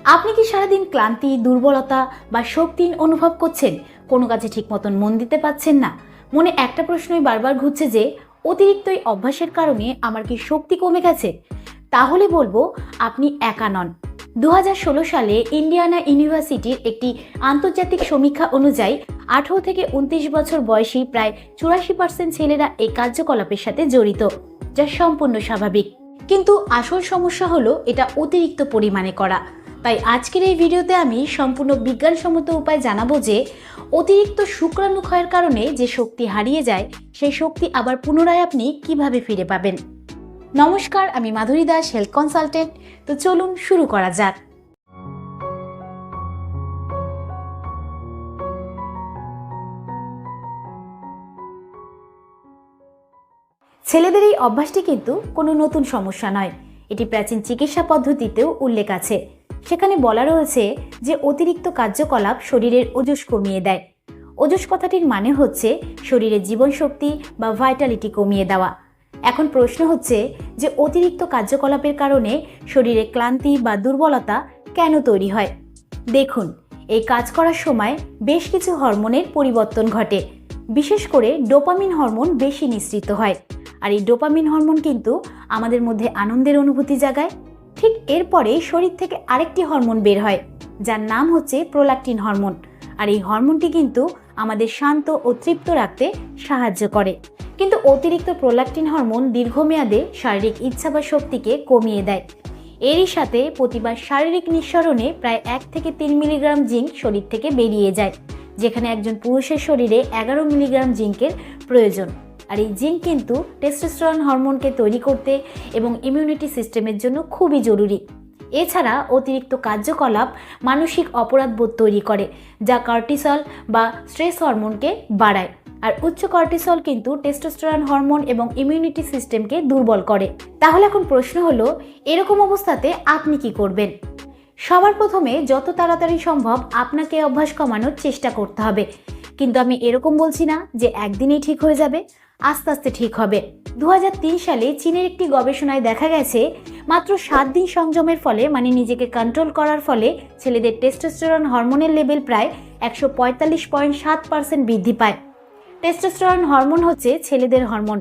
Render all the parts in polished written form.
আপনি কি সারাদিন ক্লান্তি, দুর্বলতা বা শক্তিহীন অনুভব করছেন? কোনো কাজে ঠিক মতন মন দিতে পারছেন না? মনে একটা প্রশ্নই বারবার ঘুরছে যে অতিরিক্ত এই অভ্যাসের কারণে আমার কি শক্তি কমে গেছে? তাহলে বলবো আপনি একা নন। 2016 সালে ইন্ডিয়ানা ইউনিভার্সিটির একটি আন্তর্জাতিক সমীক্ষা অনুযায়ী 18 থেকে 29 বছর বয়সী প্রায় 84% ছেলেরা এই কার্যকলাপের সাথে জড়িত, যা সম্পূর্ণ স্বাভাবিক। কিন্তু আসল সমস্যা হলো এটা অতিরিক্ত পরিমাণে করা। তাই আজকের এই ভিডিওতে আমি সম্পূর্ণ বিজ্ঞানসম্মত উপায় জানাবো যে অতিরিক্ত শুক্রাণু ক্ষয়ের কারণে যে শক্তি হারিয়ে যায় সেই শক্তি আবার পুনরায় আপনি কিভাবে ফিরে পাবেন। নমস্কার, আমি মাধুরী দাস, হেলথ কনসালটেন্ট। তো চলুন শুরু করা যাক। ছেলেদের এই অভ্যাসটি কিন্তু কোনো নতুন সমস্যা নয়। এটি প্রাচীন চিকিৎসা পদ্ধতিতেও উল্লেখ আছে। সেখানে বলা রয়েছে যে অতিরিক্ত কার্যকলাপ শরীরের ওজস কমিয়ে দেয়। ওজস কথাটির মানে হচ্ছে শরীরের জীবনশক্তি বা ভাইটালিটি কমিয়ে দেওয়া। এখন প্রশ্ন হচ্ছে যে অতিরিক্ত কার্যকলাপের কারণে শরীরে ক্লান্তি বা দুর্বলতা কেন তৈরি হয়? দেখুন, এই কাজ করার সময় বেশ কিছু হরমোনের পরিবর্তন ঘটে। বিশেষ করে ডোপামিন হরমোন বেশি নিঃসৃত হয়। আর এই ডোপামিন হরমোন কিন্তু আমাদের মধ্যে আনন্দের অনুভূতি জাগায়। ঠিক এরপরে শরীর থেকে আরেকটি হরমোন বের হয়, যার নাম হচ্ছে প্রোল্যাক্টিন হরমোন। আর এই হরমোনটি কিন্তু আমাদের শান্ত ও তৃপ্ত রাখতে সাহায্য করে। কিন্তু অতিরিক্ত প্রোল্যাক্টিন হরমোন দীর্ঘমেয়াদে শারীরিক ইচ্ছা বা শক্তিকে কমিয়ে দেয়। এরই সাথে প্রতিবার শারীরিক নিঃসরণে প্রায় 1 থেকে 3 মিলিগ্রাম জিঙ্ক শরীর থেকে বেরিয়ে যায়, যেখানে একজন পুরুষের শরীরে 11 মিলিগ্রাম জিঙ্কের প্রয়োজন। আর এই জিঙ্ক কিন্তু টেস্টোস্টেরন হরমোনকে তৈরি করতে এবং ইমিউনিটি সিস্টেমের জন্য খুবই জরুরি। এছাড়া অতিরিক্ত কার্যকলাপ মানসিক অপরাধবোধ তৈরি করে, যা কর্টিসল বা স্ট্রেস হরমোনকে বাড়ায়। আর উচ্চ কর্টিসল কিন্তু টেস্টোস্টেরন হরমোন এবং ইমিউনিটি সিস্টেমকে দুর্বল করে। তাহলে এখন প্রশ্ন হলো, এরকম অবস্থাতে আপনি কি করবেন? সবার প্রথমে যত তাড়াতাড়ি সম্ভব আপনাকে অভ্যাস কমানোর চেষ্টা করতে হবে। কিন্তু আমি এরকম বলছি না যে একদিনেই ঠিক হয়ে যাবে, আস্তে আস্তে ঠিক হবে। 2003 সালে চীনের একটি গবেষণায় দেখা গেছে মাত্র 7 দিন সংযমের ফলে, মানে নিজেকে কন্ট্রোল করার ফলে, ছেলেদের টেস্টোস্টেরন হরমোনের লেভেল প্রায় 145.7% বৃদ্ধি পায়। টেস্টোস্টেরন হরমোন হচ্ছে ছেলেদের হরমোন,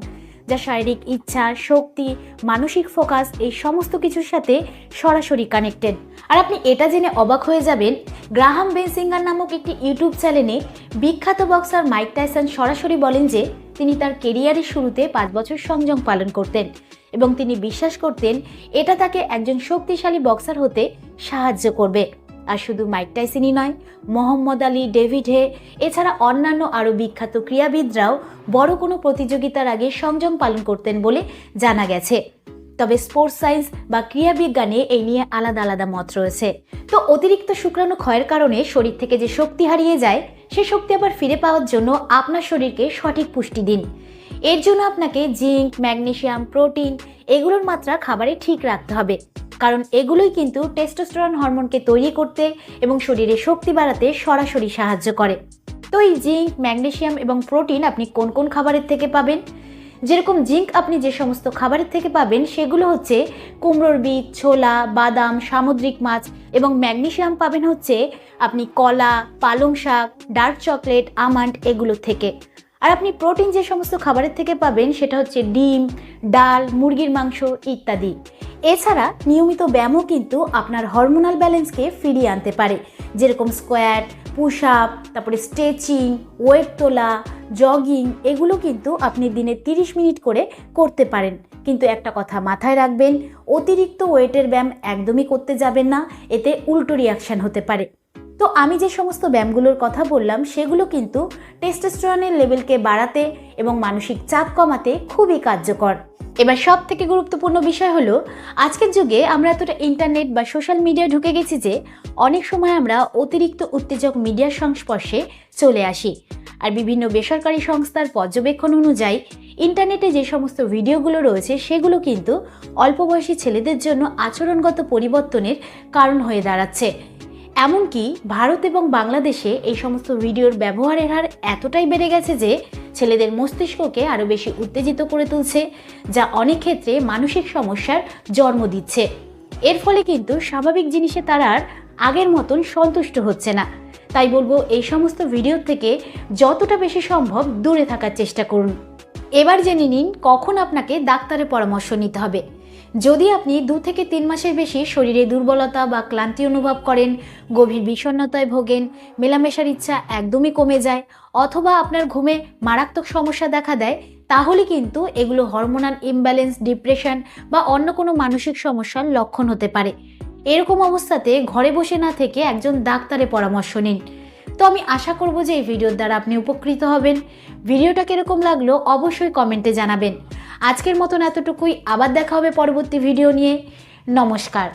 যা শারীরিক ইচ্ছা, শক্তি, মানসিক ফোকাস এই সমস্ত কিছুর সাথে সরাসরি কানেক্টেড। আর আপনি এটা জেনে অবাক হয়ে যাবেন, গ্রাহাম বেনসিঙ্গার নামক একটি ইউটিউব চ্যানেলে বিখ্যাত বক্সার মাইক টাইসন সরাসরি বলেন যে তিনি তার কেরিয়ারের শুরুতে 5 বছর সংযম পালন করতেন এবং তিনি বিশ্বাস করতেন এটা তাকে একজন শক্তিশালী বক্সার হতে সাহায্য করবে। আর শুধু মাইক টাইসনই নয়, মোহাম্মদ আলী, ডেভিড হে, এছাড়া অন্যান্য আরও বিখ্যাত ক্রীড়াবিদরাও বড় কোনো প্রতিযোগিতার আগে সংযম পালন করতেন বলে জানা গেছে। তবে স্পোর্টস সায়েন্স বা ক্রীড়াবিজ্ঞানে এই নিয়ে আলাদা আলাদা মত রয়েছে। তো অতিরিক্ত শুক্রাণু ক্ষয়ের কারণে শরীর থেকে যে শক্তি হারিয়ে যায়, সে শক্তি আবার ফিরে পাওয়ার জন্য আপনার শরীরকে সঠিক পুষ্টি দিন। এর জন্য আপনাকে জিঙ্ক, ম্যাগনেসিয়াম, প্রোটিন এগুলোর মাত্রা খাবারে ঠিক রাখতে হবে, কারণ এগুলোই কিন্তু টেস্টোস্টেরন হরমোনকে তৈরি করতে এবং শরীরে শক্তি বাড়াতে সরাসরি সাহায্য করে। তো এই জিঙ্ক, ম্যাগনেসিয়াম এবং প্রোটিন আপনি কোন কোন খাবারের থেকে পাবেন? যেরকম জিঙ্ক আপনি যে সমস্ত খাবারের থেকে পাবেন সেগুলো হচ্ছে কুমড়োর বীজ, ছোলা, বাদাম, সামুদ্রিক মাছ, এবং ম্যাগনেসিয়াম পাবেন হচ্ছে আপনি কলা, পালং শাক, ডার্ক চকলেট, আমন্ড এগুলো থেকে। আর আপনি প্রোটিন যে সমস্ত খাবারের থেকে পাবেন সেটা হচ্ছে ডিম, ডাল, মুরগির মাংস ইত্যাদি। এছাড়া নিয়মিত ব্যায়ামও কিন্তু আপনার হরমোনাল ব্যালেন্সকে ফিরিয়ে আনতে পারে, যেরকম স্কোয়াট, পুশ আপ, তারপরে স্ট্রেচিং, ওয়েট তোলা, জগিং এগুলো কিন্তু আপনি দিনে 30 মিনিট করে করতে পারেন। কিন্তু একটা কথা মাথায় রাখবেন, অতিরিক্ত ওয়েটের ব্যায়াম একদমই করতে যাবেন না, এতে উল্টো রিয়াকশন হতে পারে। তো আমি যে সমস্ত ব্যায়ামগুলোর কথা বললাম সেগুলো কিন্তু টেস্টোস্টেরনের লেভেলকে বাড়াতে এবং মানসিক চাপ কমাতে খুবই কার্যকর। এবার সব থেকে গুরুত্বপূর্ণ বিষয় হলো, আজকের যুগে আমরা এতটা ইন্টারনেট বা সোশ্যাল মিডিয়ায় ঢুকে গেছি যে অনেক সময় আমরা অতিরিক্ত উত্তেজক মিডিয়ার সংস্পর্শে চলে আসি। আর বিভিন্ন বেসরকারি সংস্থার পর্যবেক্ষণ অনুযায়ী ইন্টারনেটে যে সমস্ত ভিডিওগুলো রয়েছে সেগুলো কিন্তু অল্প বয়সী ছেলেদের জন্য আচরণগত পরিবর্তনের কারণ হয়ে দাঁড়াচ্ছে। এমনকি ভারত এবং বাংলাদেশে এই সমস্ত ভিডিওর ব্যবহারের হার এতটাই বেড়ে গেছে যে ছেলেদের মস্তিষ্ককে আরও বেশি উত্তেজিত করে তুলছে, যা অনেক ক্ষেত্রে মানসিক সমস্যার জন্ম দিচ্ছে। এর ফলে কিন্তু স্বাভাবিক জিনিসে তারা আর আগের মতন সন্তুষ্ট হচ্ছে না। তাই বলবো এই সমস্ত ভিডিও থেকে যতটা বেশি সম্ভব দূরে থাকার চেষ্টা করুন। এবার জেনে নিন কখন আপনাকে ডাক্তারের পরামর্শ নিতে হবে। যদি আপনি 2 থেকে 3 মাসের বেশি শরীরে দুর্বলতা বা ক্লান্তি অনুভব করেন, গভীর বিষণ্ণতায় ভোগেন, মেলামেশার ইচ্ছা একদমই কমে যায়, অথবা আপনার ঘুমে মারাত্মক সমস্যা দেখা দেয়, তাহলে কিন্তু এগুলো হরমোনাল ইমব্যালেন্স, ডিপ্রেশন বা অন্য কোনো মানসিক সমস্যার লক্ষণ হতে পারে। এরকম অবস্থাতে ঘরে বসে না থেকে একজন ডাক্তারের পরামর্শ নিন। তো আমি আশা করব যে এই ভিডিওর দ্বারা আপনি উপকৃত হবেন। ভিডিওটা কিরকম লাগলো অবশ্যই কমেন্টে জানাবেন। আজকের মতন এতটুকুই, আবার দেখা হবে পরবর্তী ভিডিও নিয়ে। নমস্কার।